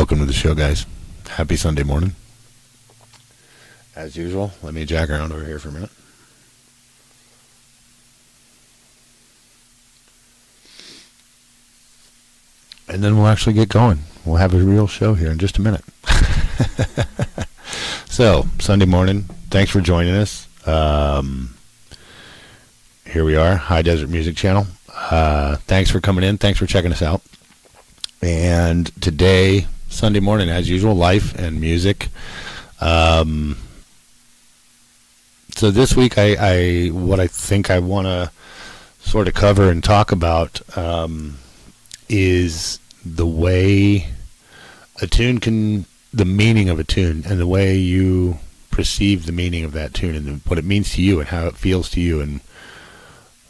Welcome to the show, guys. Happy Sunday morning. As usual, let me jack around over here for a minute. And then we'll actually get going. We'll have a real show here in just a minute. So, Sunday morning, thanks for joining us. Here we are, High Desert Music Channel. Thanks for coming in. Thanks for checking us out. And today, Sunday morning, as usual, life and music. So this week, what I think I want to sort of cover and talk about is the way a tune can, the meaning of a tune, and the way you perceive the meaning of that tune, and what it means to you, and how it feels to you, and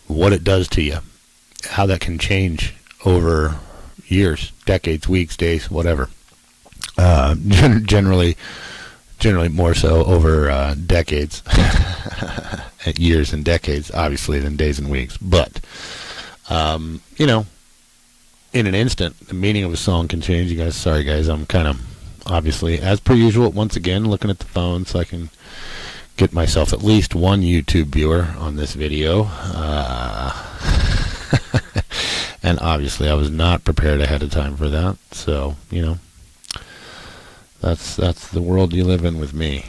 what it does to you, how that can change over years, decades, weeks, days, whatever. Generally more so over decades, years and decades, obviously, than days and weeks. But in an instant, the meaning of a song can change. You guys, sorry guys, I'm kind of obviously, as per usual, once again looking at the phone so I can get myself at least one YouTube viewer on this video. And obviously I was not prepared ahead of time for that, so that's the world you live in with me.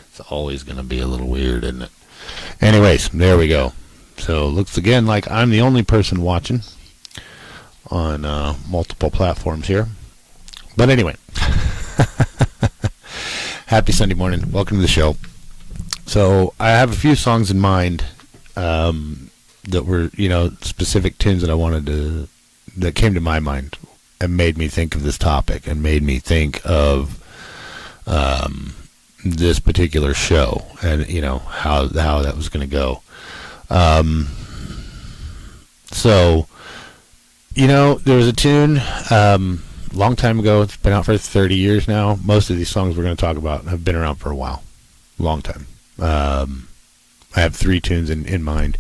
It's always going to be a little weird, isn't it? Anyways, there we go. So looks again like I'm the only person watching on multiple platforms here. But anyway, happy Sunday morning. Welcome to the show. So I have a few songs in mind that were, specific tunes that I wanted to, that came to my mind and made me think of this topic and made me think of this particular show and, how that was going to go. So, there was a tune long time ago. It's been out for 30 years now. Most of these songs we're going to talk about have been around for a while. Long time. I have 3 tunes in mind.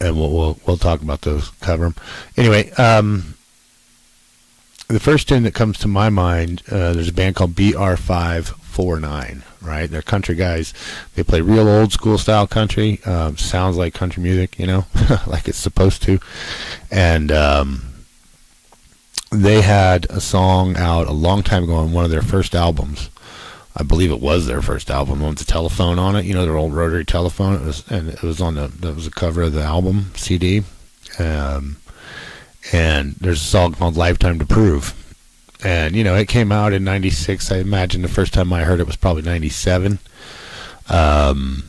And we'll talk about those, cover them. Anyway, the first tune that comes to my mind, there's a band called BR549, right? They're country guys. They play real old school style country. Sounds like country music, like it's supposed to. And they had a song out a long time ago on one of their first albums. I believe it was their first album, with the telephone on it, their old rotary telephone. It was on that was the cover of the album CD. And there's a song called Lifetime to Prove. And, it came out in 96. I imagine the first time I heard it was probably 97. And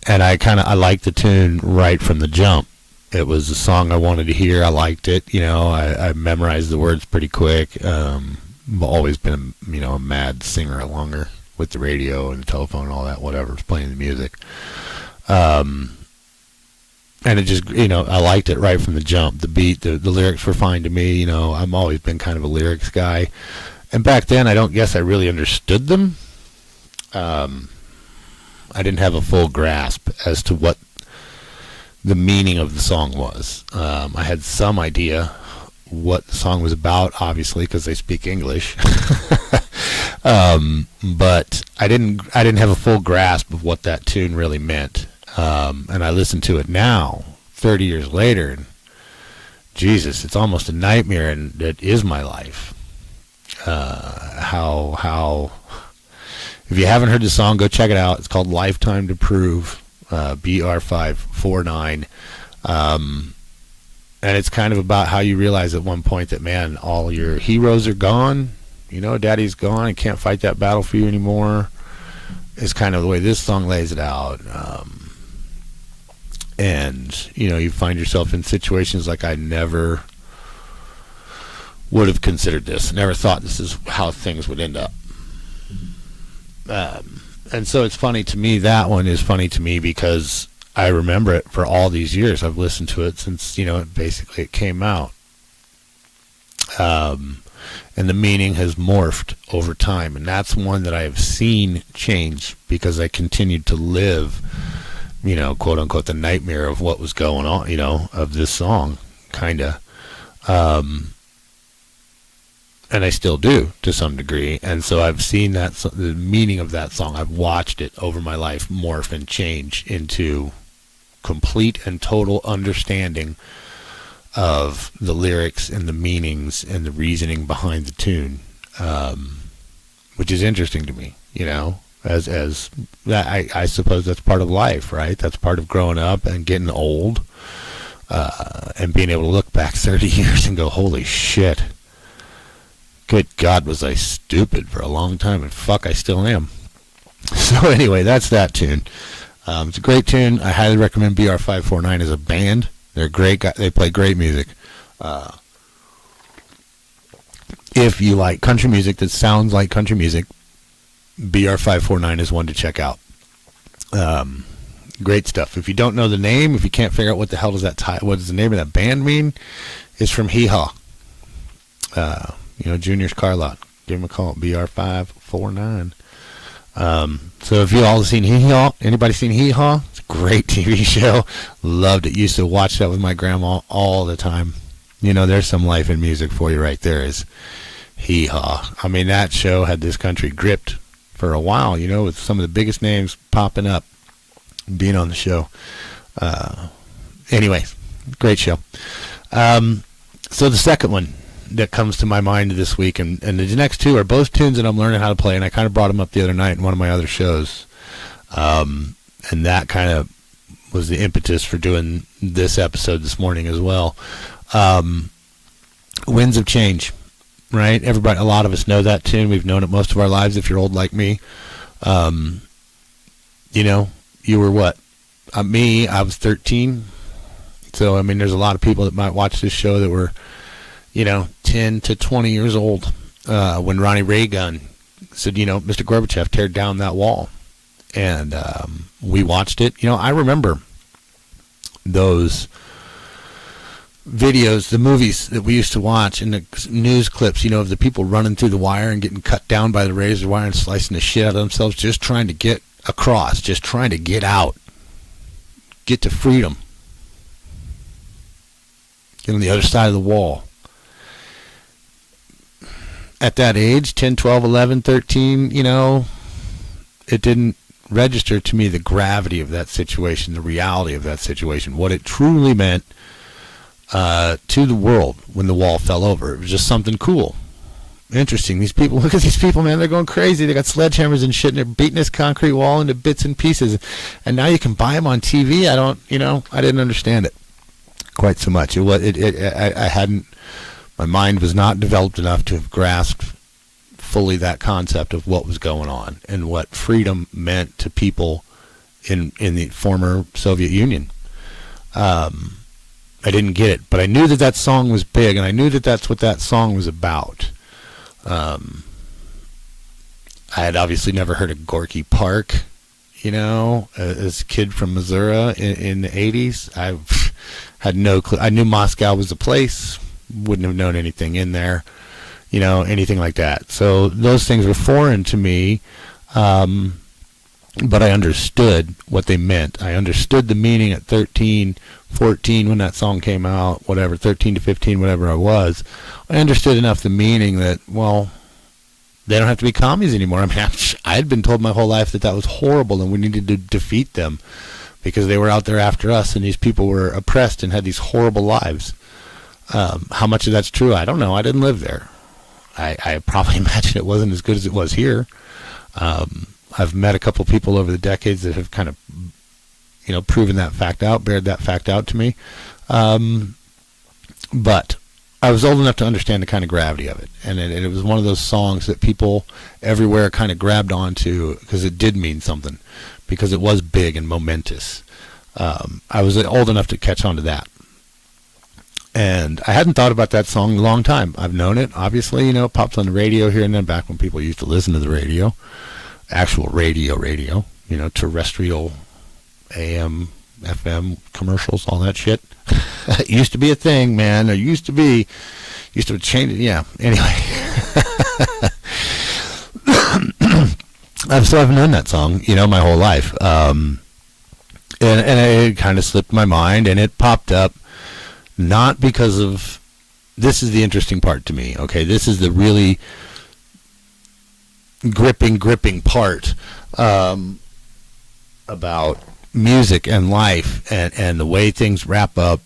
I liked the tune right from the jump. It was a song I wanted to hear. I liked it. I memorized the words pretty quick. I've always been, a mad singer along with the radio and the telephone and all that, whatever, was playing the music. And it just, I liked it right from the jump. The beat, the lyrics were fine to me. I've always been kind of a lyrics guy. And back then, I don't guess I really understood them. I didn't have a full grasp as to what the meaning of the song was. I had some idea what the song was about, obviously, because they speak English. But I didn't have a full grasp of what that tune really meant. And I listen to it now, 30 years later, and Jesus, it's almost a nightmare, and it is my life. How if you haven't heard the song, go check it out. It's called Lifetime to Prove, BR549. And it's kind of about how you realize at one point that, man, all your heroes are gone. Daddy's gone and can't fight that battle for you anymore. Is kind of the way this song lays it out. And, you find yourself in situations like I never would have considered this. Never thought this is how things would end up. And so it's funny to me. That one is funny to me because I remember it for all these years. I've listened to it since, it came out. And the meaning has morphed over time. And that's one that I have seen change because I continued to live, quote unquote, the nightmare of what was going on, of this song, kind of. and I still do to some degree. And so I've seen that the meaning of that song. I've watched it over my life morph and change into complete and total understanding of the lyrics and the meanings and the reasoning behind the tune, which is interesting to me. As that, I suppose that's part of life, right? That's part of growing up and getting old, and being able to look back 30 years and go, holy shit. Good God, was I stupid for a long time, and fuck, I still am. So anyway, that's that tune. It's a great tune. I highly recommend BR549 as a band. They're great guys. They play great music. If you like country music that sounds like country music, BR549 is one to check out. Great stuff. If you don't know the name, if you can't figure out what the hell does what does the name of that band mean, it's from Hee Haw. Junior's car lot. Give him a call. BR549. So if you all have seen Hee Haw, anybody seen Hee Haw? It's a great TV show. Loved it. Used to watch that with my grandma all the time. There's some life in music for you right there. Is Hee Haw. I mean, that show had this country gripped for a while, with some of the biggest names popping up, being on the show. Anyway, great show. So the second one that comes to my mind this week, and the next two are both tunes that I'm learning how to play, and I kind of brought them up the other night in one of my other shows, and that kind of was the impetus for doing this episode this morning as well. Winds of Change, right? Everybody, a lot of us know that tune. We've known it most of our lives. If you're old like me, you were what? Me, I was 13. So I mean, there's a lot of people that might watch this show that were 10 to 20 years old when Ronnie Reagan said, Mr. Gorbachev, tear down that wall. And we watched it. I remember those videos, the movies that we used to watch, and the news clips, of the people running through the wire and getting cut down by the razor wire and slicing the shit out of themselves, just trying to get across, just trying to get out, get to freedom, get on the other side of the wall. At that age, 10, 12, 11, 13, it didn't register to me the gravity of that situation, the reality of that situation, what it truly meant to the world when the wall fell over. It was just something cool, interesting. These people, look at these people, man, they're going crazy. They got sledgehammers and shit, and they're beating this concrete wall into bits and pieces. And now you can buy them on TV. I didn't understand it quite so much. I hadn't. My mind was not developed enough to have grasped fully that concept of what was going on and what freedom meant to people in the former Soviet Union. I didn't get it, but I knew that song was big, and I knew that that's what that song was about. I had obviously never heard of Gorky Park, as a kid from Missouri in the 80s. I had no clue. I knew Moscow was a place. Wouldn't have known anything in there, anything like that. So those things were foreign to me, but I understood what they meant. I understood the meaning at 13, 14 when that song came out, whatever, 13 to 15, whatever I was. I understood enough the meaning that, well, they don't have to be commies anymore. I mean, I had been told my whole life that was horrible and we needed to defeat them because they were out there after us and these people were oppressed and had these horrible lives. How much of that's true, I don't know. I didn't live there. I probably imagine it wasn't as good as it was here. I've met a couple people over the decades that have kind of, proven that fact out, bared that fact out to me. But I was old enough to understand the kind of gravity of it. And it was one of those songs that people everywhere kind of grabbed onto because it did mean something, because it was big and momentous. I was old enough to catch on to that. And I hadn't thought about that song in a long time. I've known it, obviously, it pops on the radio here and then, back when people used to listen to the radio, actual radio, terrestrial, AM, FM, commercials, all that shit. It used to be a thing, man. There used to change it, yeah. Anyway. So I've known that song, my whole life. And it kind of slipped my mind, and it popped up not because of this is the interesting part to me. Okay, this is the really gripping part about music and life and the way things wrap up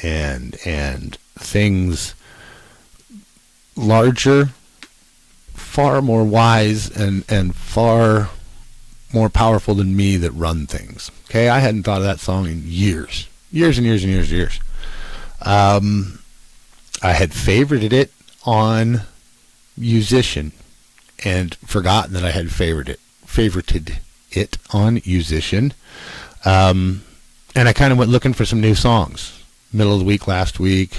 and things larger, far more wise and far more powerful than me that run things. Okay, I hadn't thought of that song in years. I had favorited it on Musician and forgotten that I had favorited it on Musician. And I kind of went looking for some new songs. Middle of the week last week,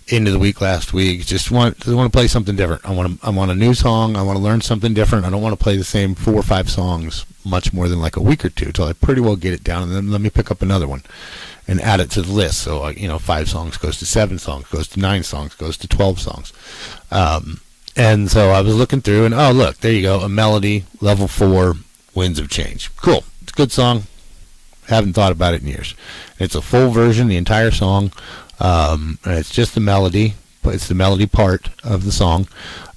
into the week last week. Just want to play something different. I want a new song. I want to learn something different. I don't want to play the same 4 or 5 songs much more than like a week or two until I pretty well get it down, and then let me pick up another one and add it to the list. So 5 songs goes to 7 songs, goes to 9 songs, goes to 12 songs. And so I was looking through, and oh look, there you go, a melody, level 4, Winds of Change. Cool, it's a good song. Haven't thought about it in years. It's a full version, the entire song. And it's just the melody, but it's the melody part of the song.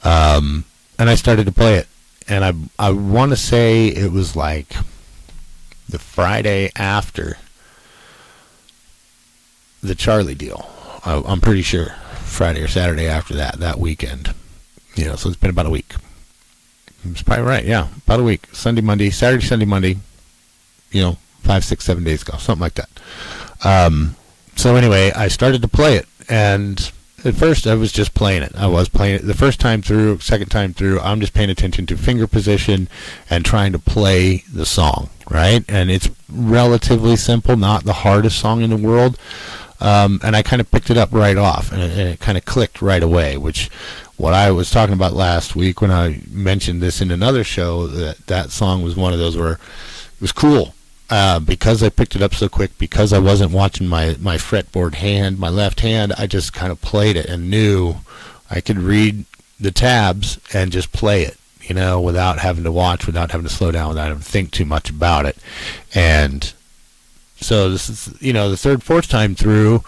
And I started to play it, and I want to say it was like the Friday after the Charlie deal. I'm pretty sure Friday or Saturday after that weekend. So it's been about a week. It's probably right, yeah, about a week. Saturday, Sunday, Monday. 5, 6, 7 days ago, something like that. So anyway, I started to play it, and at first I was just playing it. I was playing it the first time through, second time through, I'm just paying attention to finger position and trying to play the song, right? And it's relatively simple, not the hardest song in the world. And I kind of picked it up right off, and it kind of clicked right away, which what I was talking about last week when I mentioned this in another show, that song was one of those where it was cool. Because I picked it up so quick, because I wasn't watching my fretboard hand, my left hand, I just kind of played it and knew I could read the tabs and just play it, without having to watch, without having to slow down, without having to think too much about it. And so this is, the third, fourth time through,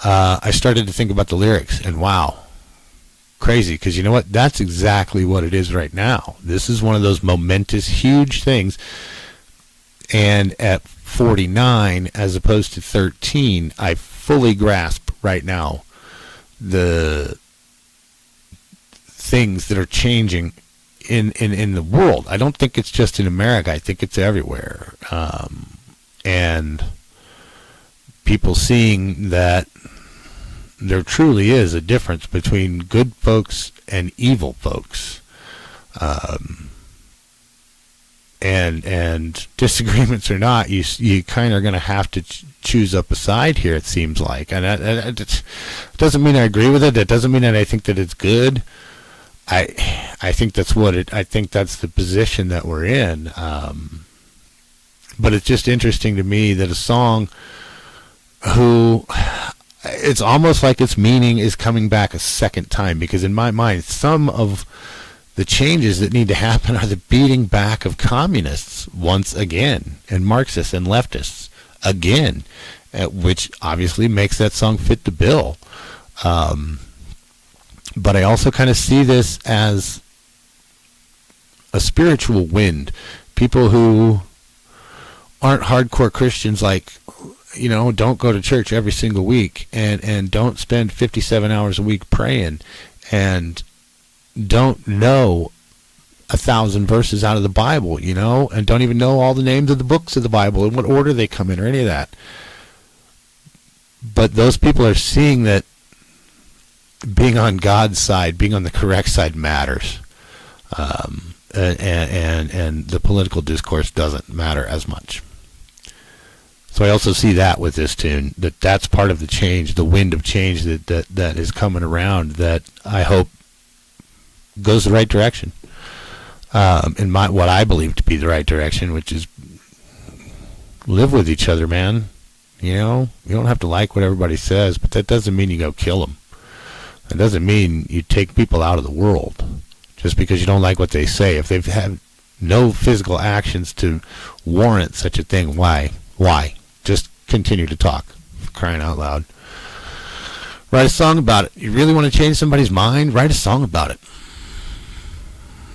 I started to think about the lyrics, and wow, crazy, because you know what? That's exactly what it is right now. This is one of those momentous, huge things. And at 49, as opposed to 13, I fully grasp right now the things that are changing in the world. I don't think it's just in America. I think it's everywhere. And people seeing that there truly is a difference between good folks and evil folks. And disagreements or not, you kind of are going to have to choose up a side here, it seems like. And it doesn't mean I agree with it. That doesn't mean that I think that it's good. I think that's I think that's the position that we're in. But it's just interesting to me that a song it's almost like its meaning is coming back a second time, because in my mind, some of the changes that need to happen are the beating back of communists once again, and Marxists and leftists again, which obviously makes that song fit the bill. But I also kind of see this as a spiritual wind. People who aren't hardcore Christians, like, don't go to church every single week and don't spend 57 hours a week praying and don't know 1,000 verses out of the Bible, and don't even know all the names of the books of the Bible and what order they come in or any of that. But those people are seeing that being on God's side, being on the correct side matters. And the political discourse doesn't matter as much. So I also see that with this tune, that's part of the change, the wind of change that is coming around, that I hope goes the right direction, in what I believe to be the right direction, which is live with each other, man. You don't have to like what everybody says, but that doesn't mean you go kill them. That doesn't mean you take people out of the world just because you don't like what they say. If they've had no physical actions to warrant such a thing, why? Just continue to talk, for crying out loud. Write a song about it. You really want to change somebody's mind? Write a song about it.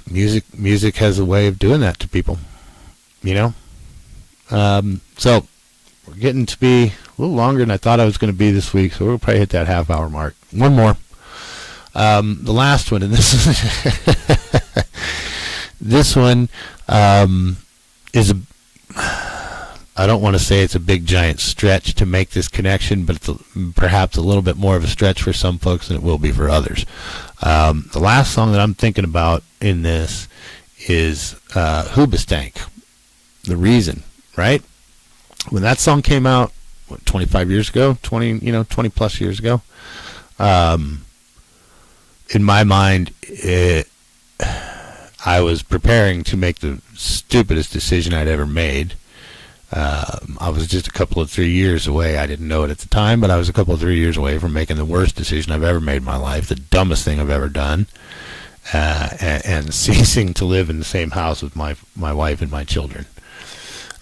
Music has a way of doing that to people, you know. So we're getting to be a little longer than I thought I was going to be this week, so we'll probably hit that half-hour mark. One more. The last one, and this one is a. I don't want to say it's a big giant stretch to make this connection, but it's perhaps a little bit more of a stretch for some folks than it will be for others. The last song that I'm thinking about in this is Hoobastank, The Reason, right? When that song came out, 25 years ago, 20 plus years ago, in my mind, I was preparing to make the stupidest decision I'd ever made. I was just a couple of 3 years away. I didn't know it at the time, but I was a couple of 3 years away from making the worst decision I've ever made in my life, the dumbest thing I've ever done, and ceasing to live in the same house with my wife and my children.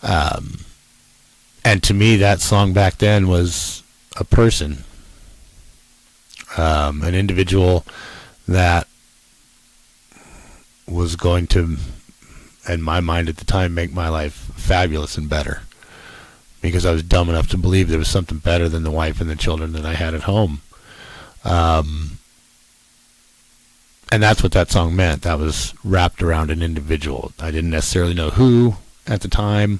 And to me, that song back then was a person, an individual that was going to, in my mind at the time, make my life fabulous and better, because I was dumb enough to believe there was something better than the wife and the children that I had at home. And that's what that song meant. That was wrapped around an individual. I didn't necessarily know who at the time.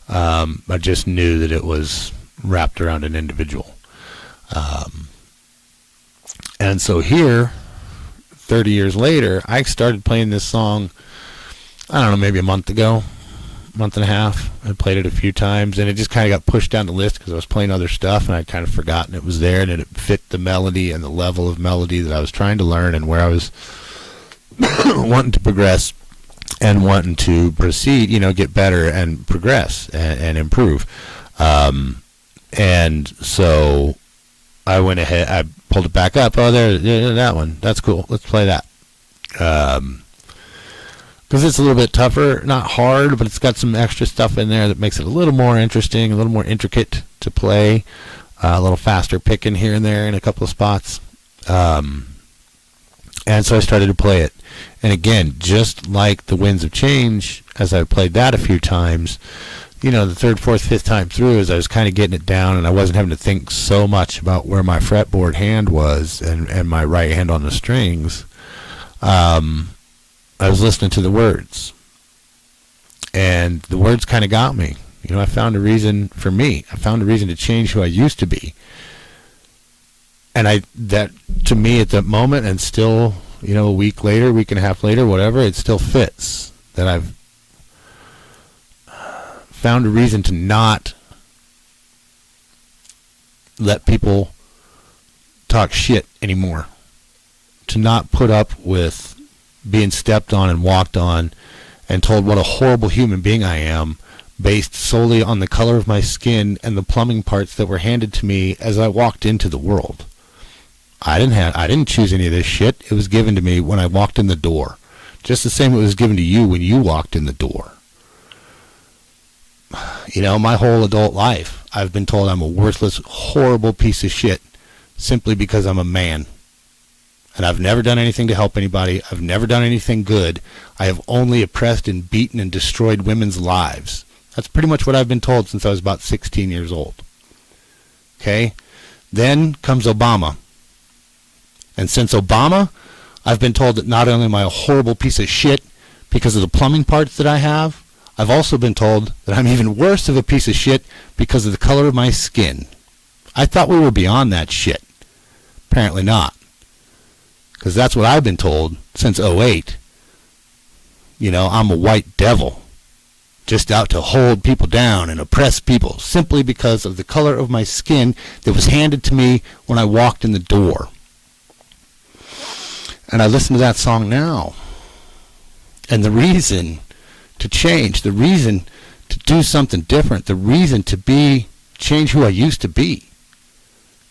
I just knew that it was wrapped around an individual. And so here, 30 years later, I started playing this song, I don't know, maybe a month ago, month and a half. I played it a few times, and it just kind of got pushed down the list because I was playing other stuff, and I'd kind of forgotten it was there, and it fit the melody and the level of melody that I was trying to learn and where I was wanting to progress and wanting to proceed, get better and progress and improve. And so I went ahead, I pulled it back up. Oh, there, that one. That's cool. Let's play that. Because it's a little bit tougher, not hard, but it's got some extra stuff in there that makes it a little more interesting, a little more intricate to play, a little faster picking here and there in a couple of spots. And so I started to play it. And again, just like the Winds of Change, as I played that a few times, the third, fourth, fifth time through, as I was kind of getting it down and I wasn't having to think so much about where my fretboard hand was and my right hand on the strings, I was listening to the words. And the words kind of got me. I found a reason for me. I found a reason to change who I used to be. And that, to me at that moment, and still, a week later, week and a half later, whatever, it still fits. That I've found a reason to not let people talk shit anymore. To not put up with being stepped on and walked on and told what a horrible human being I am, based solely on the color of my skin and the plumbing parts that were handed to me as I walked into the world. I didn't choose any of this shit. It was given to me when I walked in the door. Just the same it was given to you when you walked in the door. My whole adult life, I've been told I'm a worthless, horrible piece of shit simply because I'm a man. And I've never done anything to help anybody. I've never done anything good. I have only oppressed and beaten and destroyed women's lives. That's pretty much what I've been told since I was about 16 years old. Okay? Then comes Obama. And since Obama, I've been told that not only am I a horrible piece of shit because of the plumbing parts that I have, I've also been told that I'm even worse of a piece of shit because of the color of my skin. I thought we were beyond that shit. Apparently not. Because that's what I've been told since '08. I'm a white devil. Just out to hold people down and oppress people simply because of the color of my skin that was handed to me when I walked in the door. And I listen to that song now. And the reason to change, the reason to do something different, the reason to change who I used to be.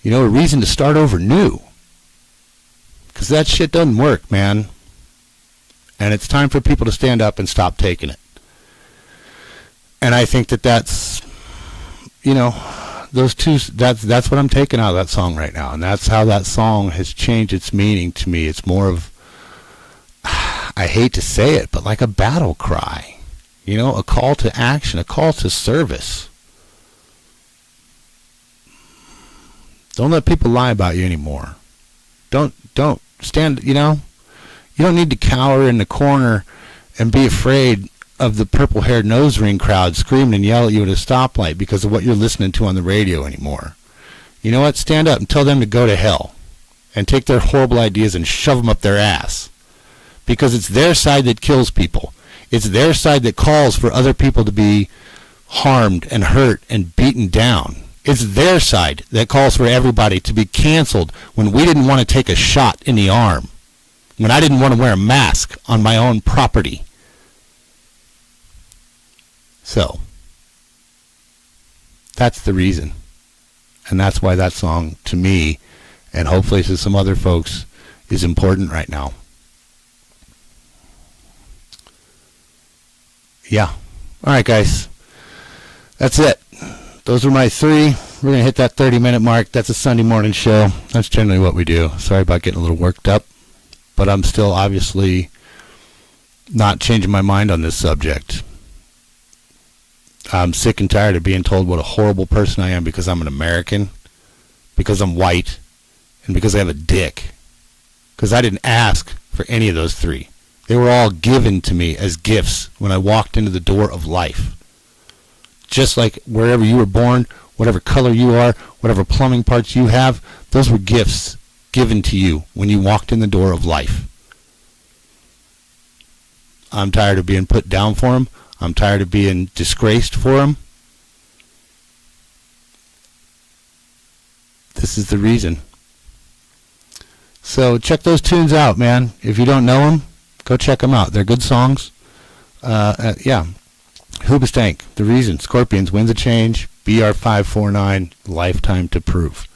A reason to start over new. Because that shit doesn't work, man. And it's time for people to stand up and stop taking it. And I think that's, those two, that's what I'm taking out of that song right now, and that's how that song has changed its meaning to me. It's more of, I hate to say it, but like a battle cry, you know, a call to action, a call to service. Don't let people lie about you anymore. Don't stand, you know, you don't need to cower in the corner and be afraid of the purple-haired nose ring crowd screaming and yell at you at a stoplight because of what you're listening to on the radio anymore. You know what? Stand up and tell them to go to hell and take their horrible ideas and shove them up their ass, because it's their side that kills people. It's their side that calls for other people to be harmed and hurt and beaten down. It's their side that calls for everybody to be canceled when we didn't want to take a shot in the arm, when I didn't want to wear a mask on my own property. So, that's the reason. And that's why that song, to me, and hopefully to some other folks, is important right now. Yeah. Alright, guys. That's it. Those were my three. We're going to hit that 30-minute mark. That's a Sunday morning show. That's generally what we do. Sorry about getting a little worked up. But I'm still obviously not changing my mind on this subject. I'm sick and tired of being told what a horrible person I am because I'm an American, because I'm white, and because I have a dick. Because I didn't ask for any of those three. They were all given to me as gifts when I walked into the door of life. Just like wherever you were born, whatever color you are, whatever plumbing parts you have, those were gifts given to you when you walked in the door of life. I'm tired of being put down for them. I'm tired of being disgraced for them. This is the reason. So check those tunes out, man. If you don't know them, go check them out. They're good songs. Yeah. Hoobastank, The Reason, Scorpions, Winds of Change, BR549, Lifetime to Prove.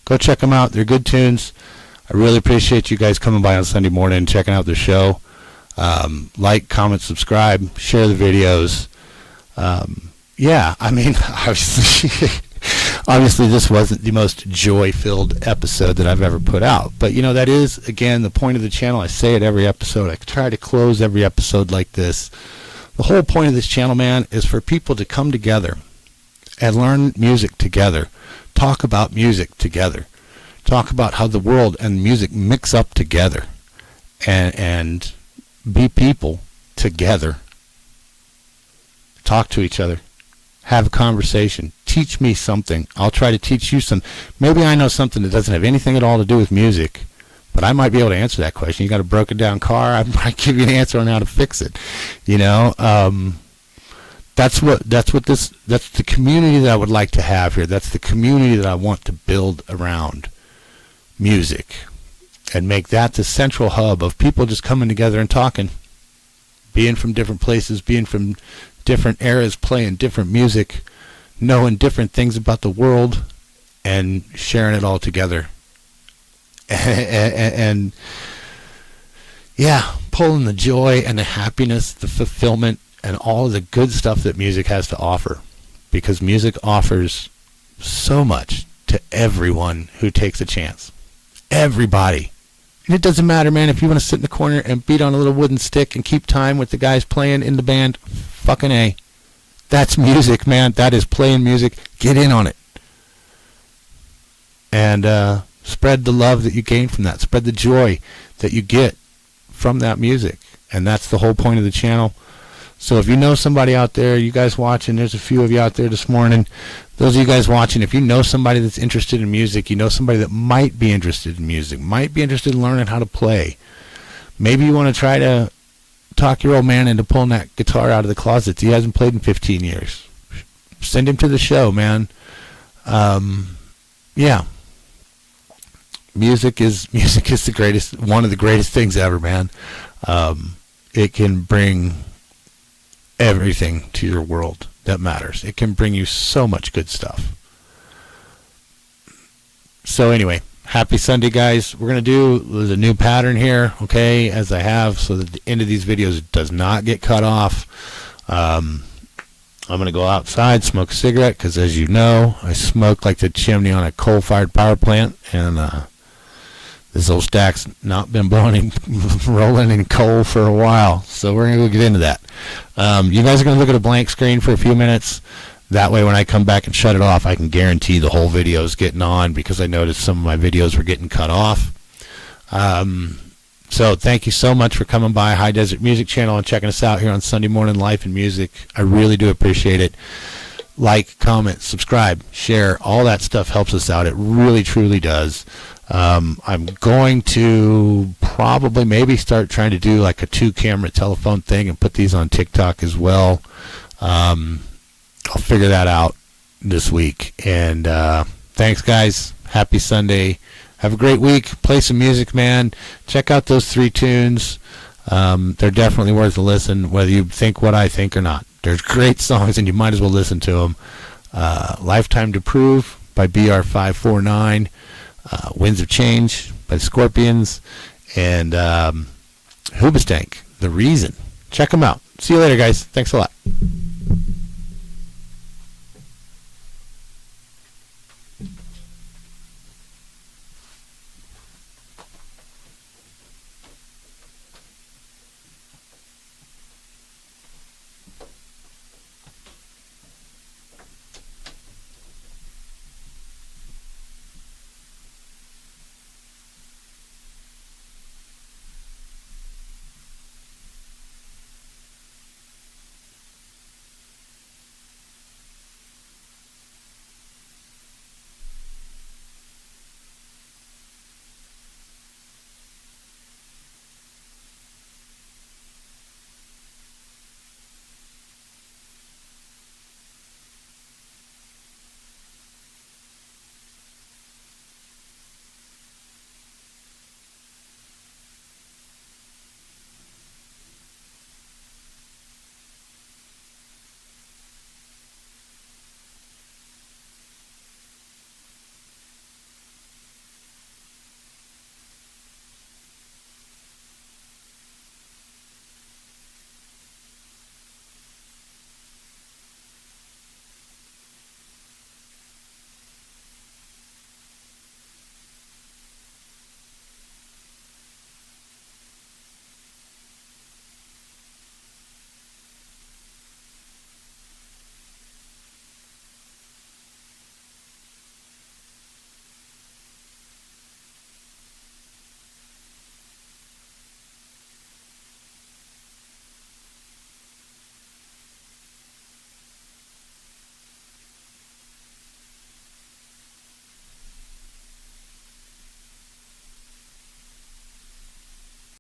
Go check them out. They're good tunes. I really appreciate you guys coming by on Sunday morning and checking out the show. Like, comment, subscribe, share the videos. Yeah, I mean, obviously this wasn't the most joy-filled episode that I've ever put out. But, you know, that is, again, the point of the channel. I say it every episode. I try to close every episode like this. The whole point of this channel, man, is for people to come together and learn music together. Talk about music together. Talk about how the world and music mix up together. And be people together. Talk to each other. Have a conversation. Teach me something. I'll try to teach you some. Maybe I know something that doesn't have anything at all to do with music, but I might be able to answer that question. You got a broken down car, I might give you an answer on how to fix it. You know, that's the community that I would like to have here. That's the community that I want to build around music and make that the central hub of people just coming together and talking, being from different places, being from different eras, playing different music, knowing different things about the world, and sharing it all together. And yeah, pulling the joy and the happiness, the fulfillment, and all of the good stuff that music has to offer. Because music offers so much to everyone who takes a chance. Everybody. And it doesn't matter, man, if you want to sit in the corner and beat on a little wooden stick and keep time with the guys playing in the band, fucking A. That's music, man. That is playing music. Get in on it. And spread the love that you gain from that. Spread the joy that you get from that music. And that's the whole point of the channel. So if you know somebody out there, you guys watching, there's a few of you out there this morning. Those of you guys watching, if you know somebody that's interested in music, you know somebody that might be interested in music, might be interested in learning how to play. Maybe you want to try to talk your old man into pulling that guitar out of the closet. He hasn't played in 15 years. Send him to the show, man. Yeah. Music is the greatest, one of the greatest things ever, man. It can bring everything to your world that matters. It can bring you so much good stuff. So anyway, happy Sunday, guys. We're going to do the new pattern here, okay, as I have, so that the end of these videos does not get cut off. I'm going to go outside, smoke a cigarette, because as you know, I smoke like the chimney on a coal-fired power plant, and this old stack's not been rolling in coal for a while, so we're going to go get into that. You guys are going to look at a blank screen for a few minutes. That way when I come back and shut it off, I can guarantee the whole video is getting on, because I noticed some of my videos were getting cut off. So thank you so much for coming by High Desert Music Channel and checking us out here on Sunday Morning Life and Music. I really do appreciate it. Like, comment, subscribe, share, all that stuff helps us out. It really, truly does. I'm going to probably maybe start trying to do like a 2-camera telephone thing and put these on TikTok as well. I'll figure that out this week. And thanks, guys. Happy Sunday. Have a great week. Play some music, man. Check out those 3 tunes. They're definitely worth a listen, whether you think what I think or not. They're great songs, and you might as well listen to them. Lifetime to Prove by BR549. Winds of Change by Scorpions. And Hoobastank, The Reason. Check them out. See you later, guys. Thanks a lot.